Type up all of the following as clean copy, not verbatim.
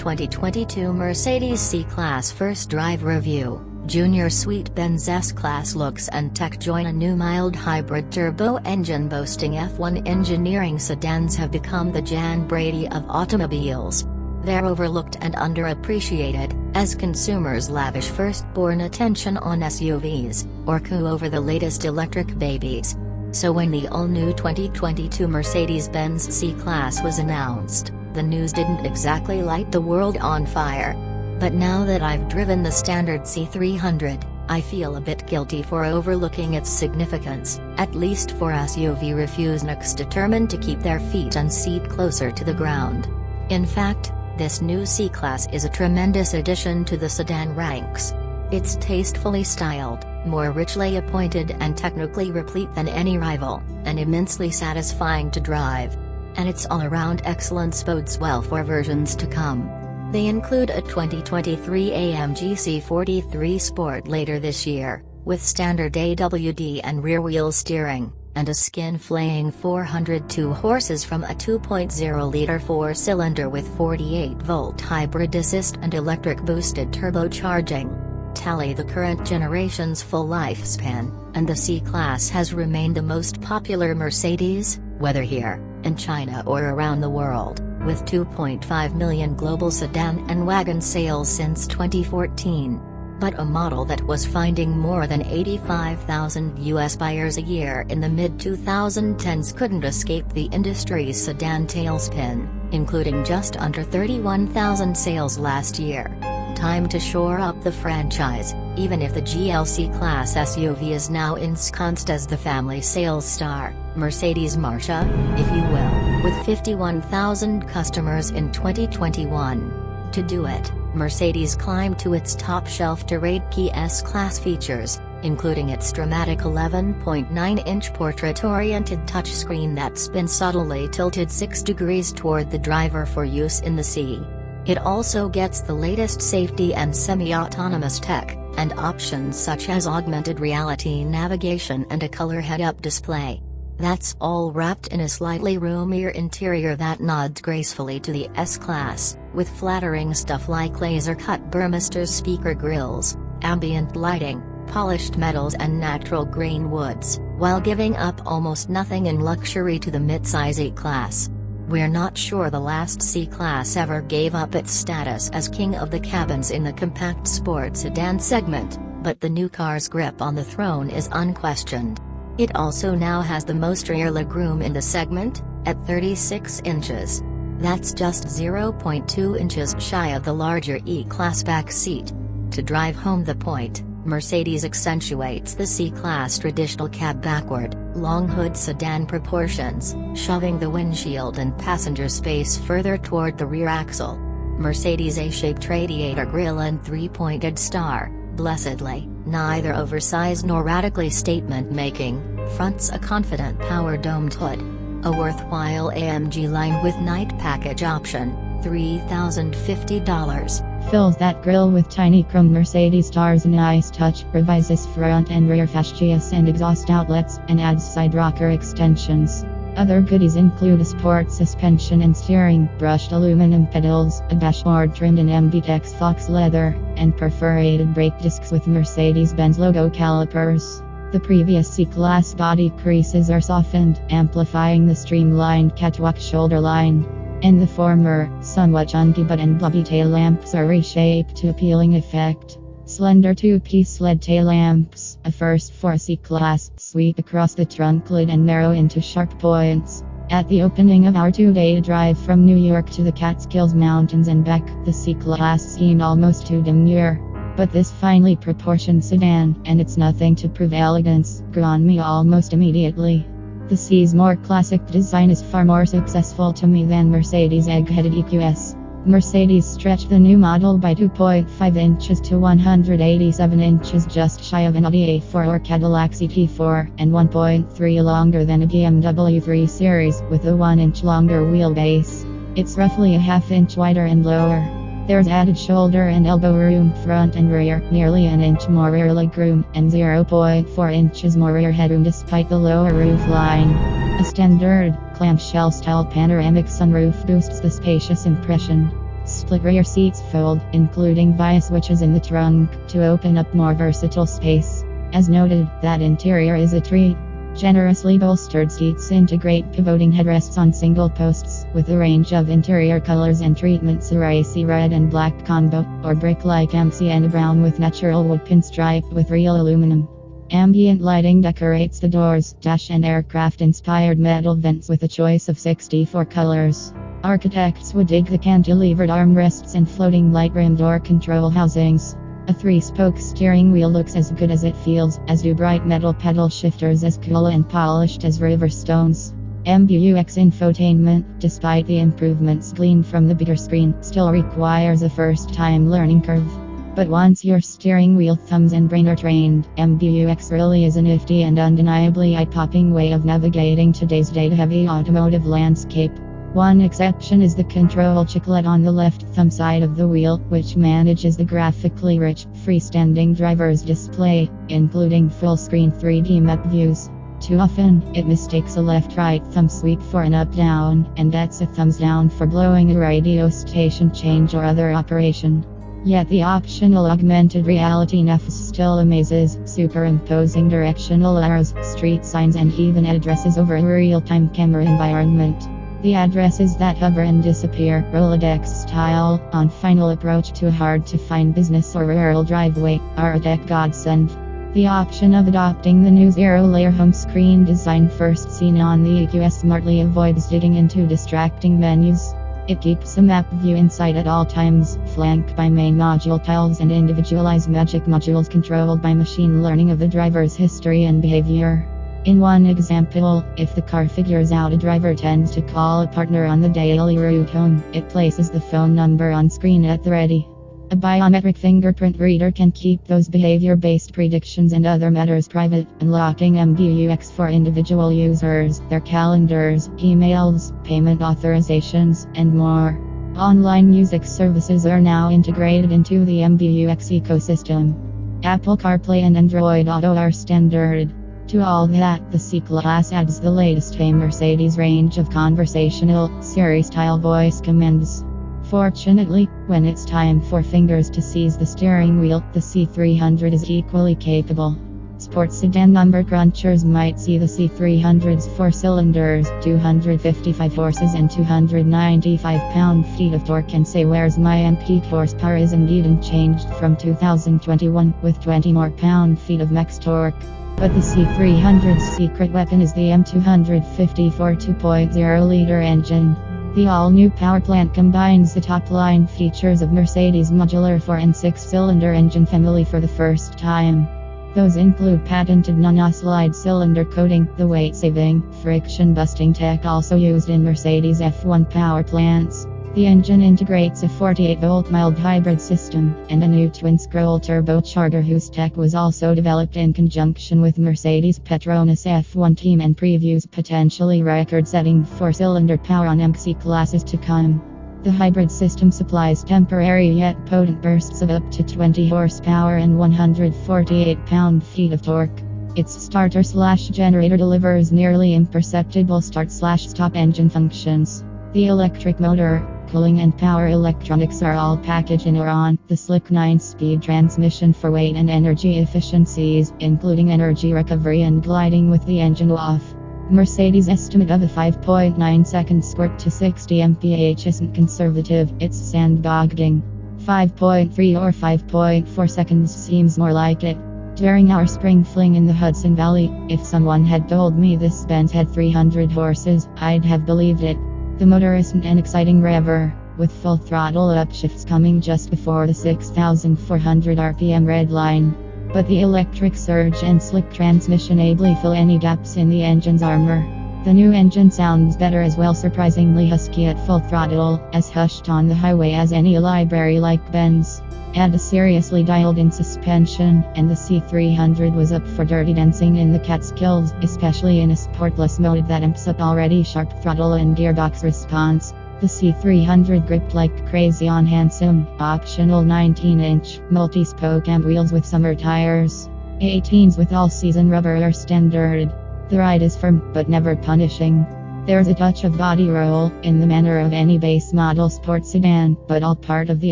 2022 Mercedes C-Class First Drive Review. Junior Suite Benz S-Class looks and tech join a new mild hybrid turbo engine boasting F1 engineering. Sedans have become the Jan Brady of automobiles. They're overlooked and underappreciated, as consumers lavish firstborn attention on SUVs, or coo over the latest electric babies. So when the all-new 2022 Mercedes-Benz C-Class was announced, the news didn't exactly light the world on fire. But now that I've driven the standard C300, I feel a bit guilty for overlooking its significance, at least for SUV refusniks determined to keep their feet and seat closer to the ground. In fact, this new C-Class is a tremendous addition to the sedan ranks. It's tastefully styled, more richly appointed and technically replete than any rival, and immensely satisfying to drive. And its all-around excellence bodes well for versions to come. They include a 2023 AMG C43 Sport later this year, with standard AWD and rear-wheel steering, and a skin-flaying 402 horses from a 2.0-liter four-cylinder with 48-volt hybrid assist and electric boosted turbocharging. Tally the current generation's full lifespan, and the C-Class has remained the most popular Mercedes, whether here, in China or around the world, with 2.5 million global sedan and wagon sales since 2014. But a model that was finding more than 85,000 US buyers a year in the mid-2010s couldn't escape the industry's sedan tailspin, including just under 31,000 sales last year. Time to shore up the franchise, even if the GLC class SUV is now ensconced as the family sales star, Mercedes Marcia, if you will, with 51,000 customers in 2021. To do it, Mercedes climbed to its top shelf to raid key S-Class features, including its dramatic 11.9-inch portrait-oriented touchscreen that's been subtly tilted 6 degrees toward the driver for use in the C. It also gets the latest safety and semi-autonomous tech, and options such as augmented reality navigation and a color head-up display. That's all wrapped in a slightly roomier interior that nods gracefully to the S-Class, with flattering stuff like laser-cut Burmester speaker grills, ambient lighting, polished metals and natural grain woods, while giving up almost nothing in luxury to the midsize E-Class. We're not sure the last C-Class ever gave up its status as king of the cabins in the compact sports sedan segment, but the new car's grip on the throne is unquestioned. It also now has the most rear legroom in the segment, at 36 inches. That's just 0.2 inches shy of the larger E-Class back seat. To drive home the point, Mercedes accentuates the C-Class traditional cab backward, long hood sedan proportions, shoving the windshield and passenger space further toward the rear axle. Mercedes' A-shaped radiator grille and three-pointed star, blessedly, neither oversized nor radically statement-making, fronts a confident power-domed hood. A worthwhile AMG line with night package option, $3,050. Fills that grille with tiny chrome Mercedes stars and nice touch, revises front and rear fascias and exhaust outlets, and adds side rocker extensions. Other goodies include a sport suspension and steering, brushed aluminum pedals, a dashboard trimmed in MBTEX fox leather, and perforated brake discs with Mercedes-Benz logo calipers. The previous C-Class body creases are softened, amplifying the streamlined catwalk shoulder line. And the former, somewhat chunky button blobby tail lamps are reshaped to appealing effect. Slender two-piece LED tail lamps, a first for a C-Class, sweep across the trunk lid and narrow into sharp points. At the opening of our 2-day drive from New York to the Catskills Mountains and back, the C-Class seemed almost too demure. But this finely proportioned sedan, and it's nothing to prove elegance, grew on me almost immediately. The C's more classic design is far more successful to me than Mercedes' egg-headed EQS. Mercedes stretched the new model by 2.5 inches to 187 inches, just shy of an Audi A4 or Cadillac CT4, and 1.3 longer than a BMW 3 Series, with a 1-inch longer wheelbase. It's roughly a half-inch wider and lower. There's added shoulder and elbow room front and rear, nearly an inch more rear legroom, and 0.4 inches more rear headroom despite the lower roof line. A standard, clamshell-style panoramic sunroof boosts the spacious impression. Split rear seats fold, including via switches in the trunk, to open up more versatile space. As noted, that interior is a treat. Generously bolstered seats integrate pivoting headrests on single posts, with a range of interior colors and treatments: a racy red and black combo, or brick-like MC and a brown with natural wood pinstripe with real aluminum. Ambient lighting decorates the doors, dash and aircraft-inspired metal vents with a choice of 64 colors. Architects would dig the cantilevered armrests and floating light-rim door control housings. A 3-spoke steering wheel looks as good as it feels, as do bright metal pedal shifters as cool and polished as river stones. MBUX infotainment, despite the improvements gleaned from the bigger screen, still requires a first-time learning curve. But once your steering wheel thumbs and brain are trained, MBUX really is a nifty and undeniably eye-popping way of navigating today's data-heavy automotive landscape. One exception is the control chiclet on the left thumb side of the wheel, which manages the graphically rich, freestanding driver's display, including full-screen 3D map views. Too often, it mistakes a left-right thumb sweep for an up-down, and that's a thumbs down for blowing a radio station change or other operation. Yet the optional augmented reality NFS still amazes, superimposing directional arrows, street signs and even addresses over a real-time camera environment. The addresses that hover and disappear, Rolodex style, on final approach to a hard-to-find business or rural driveway, are a tech godsend. The option of adopting the new zero-layer home screen design first seen on the EQS smartly avoids digging into distracting menus. It keeps a map view in sight at all times, flanked by main module tiles and individualized magic modules controlled by machine learning of the driver's history and behavior. In one example, if the car figures out a driver tends to call a partner on the daily route home, it places the phone number on screen at the ready. A biometric fingerprint reader can keep those behavior-based predictions and other matters private, unlocking MBUX for individual users, their calendars, emails, payment authorizations, and more. Online music services are now integrated into the MBUX ecosystem. Apple CarPlay and Android Auto are standard. To all that, the C-Class adds the latest Mercedes range of conversational, Siri-style voice commands. Fortunately, when it's time for fingers to seize the steering wheel, the C300 is equally capable. Sports sedan number crunchers might see the C300's 4 cylinders, 255 horses and 295 pound-feet of torque and say, where's my peak horsepower is indeed unchanged from 2021, with 20 more pound-feet of max torque. But the C300's secret weapon is the M254 2.0-liter engine. The all-new power plant combines the top-line features of Mercedes' modular 4 and 6-cylinder engine family for the first time. Those include patented non-oscillate cylinder coating, the weight-saving, friction-busting tech also used in Mercedes F1 power plants. The engine integrates a 48-volt mild hybrid system, and a new twin-scroll turbocharger whose tech was also developed in conjunction with Mercedes Petronas F1 team and previews potentially record-setting 4-cylinder power on MC classes to come. The hybrid system supplies temporary yet potent bursts of up to 20 horsepower and 148 pound-feet of torque. Its starter/generator delivers nearly imperceptible start/stop engine functions. The electric motor, cooling and power electronics are all packaged in or on the slick 9-speed transmission for weight and energy efficiencies, including energy recovery and gliding with the engine off. Mercedes' estimate of a 5.9-second squirt to 60 mph isn't conservative, it's sandbagging. 5.3 or 5.4 seconds seems more like it. During our spring fling in the Hudson Valley, if someone had told me this Benz had 300 horses, I'd have believed it. The motor isn't an exciting rever, with full throttle upshifts coming just before the 6,400 RPM red line. But the electric surge and slick transmission ably fill any gaps in the engine's armor. The new engine sounds better as well, surprisingly husky at full throttle, as hushed on the highway as any library-like Benz. Add a seriously dialed-in suspension, and the C300 was up for dirty dancing in the Catskills, especially in a sportless mode that amps up already sharp throttle and gearbox response. The C300 gripped like crazy on handsome, optional 19-inch, multi-spoke amp wheels with summer tires. 18s with all-season rubber are standard. The ride is firm, but never punishing. There's a touch of body roll, in the manner of any base model sports sedan, but all part of the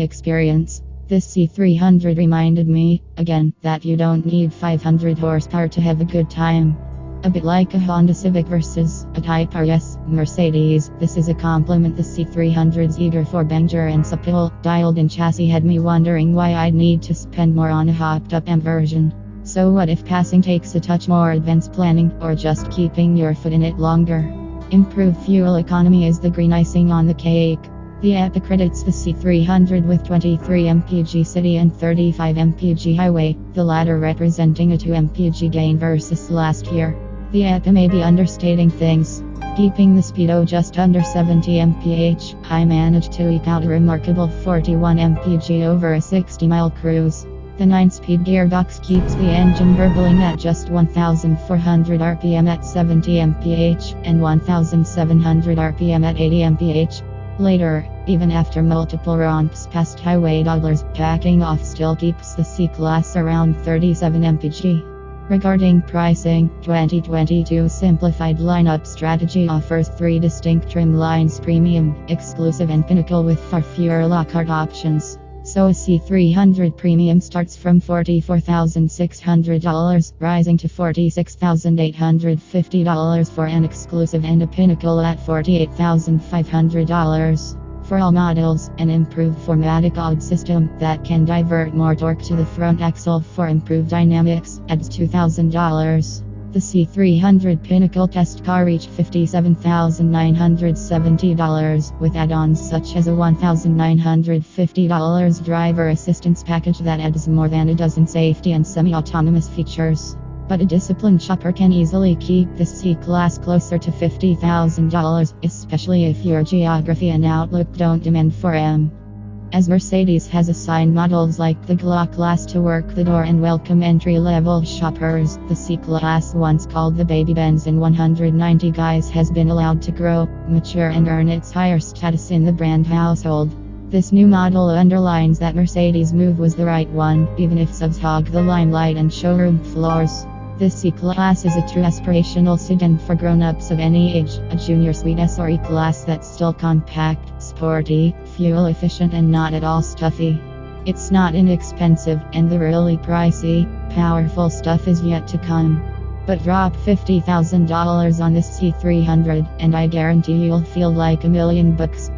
experience. This C300 reminded me, again, that you don't need 500 horsepower to have a good time. A bit like a Honda Civic versus a Type RS Mercedes, this is a compliment. The C300's eager for danger and supple, dialed-in chassis had me wondering why I'd need to spend more on a hopped-up M version. So what if passing takes a touch more advanced planning, or just keeping your foot in it longer? Improved fuel economy is the green icing on the cake. The app accredits the C300 with 23 mpg city and 35 mpg highway, the latter representing a 2 mpg gain versus last year. The app may be understating things. Keeping the speedo just under 70 mph, I managed to eke out a remarkable 41 mpg over a 60-mile cruise. The 9-speed gearbox keeps the engine burbling at just 1,400 rpm at 70 mph, and 1,700 rpm at 80 mph. Later, even after multiple romps past highway dawdlers, backing off still keeps the C-Class around 37 mpg. Regarding pricing, 2022 simplified lineup strategy offers 3 distinct trim lines: Premium, Exclusive and Pinnacle, with far fewer Lockhart options. So a C300 Premium starts from $44,600, rising to $46,850 for an Exclusive, and a Pinnacle at $48,500. For all models, an improved 4matic odd system that can divert more torque to the front axle for improved dynamics adds $2,000. The C300 Pinnacle test car reached $57,970, with add-ons such as a $1,950 driver assistance package that adds more than a dozen safety and semi-autonomous features. But a disciplined shopper can easily keep this C-Class closer to $50,000, especially if your geography and outlook don't demand 4M. As Mercedes has assigned models like the G-Class to work the door and welcome entry-level shoppers, the C-Class, once called the baby Benz in 190 guys, has been allowed to grow, mature and earn its higher status in the brand household. This new model underlines that Mercedes' move was the right one, even if subs hog the limelight and showroom floors. This C-Class is a true aspirational sedan for grown-ups of any age, a junior suite S or E-Class that's still compact, sporty, fuel-efficient and not at all stuffy. It's not inexpensive, and the really pricey, powerful stuff is yet to come. But drop $50,000 on this C300, and I guarantee you'll feel like $1,000,000.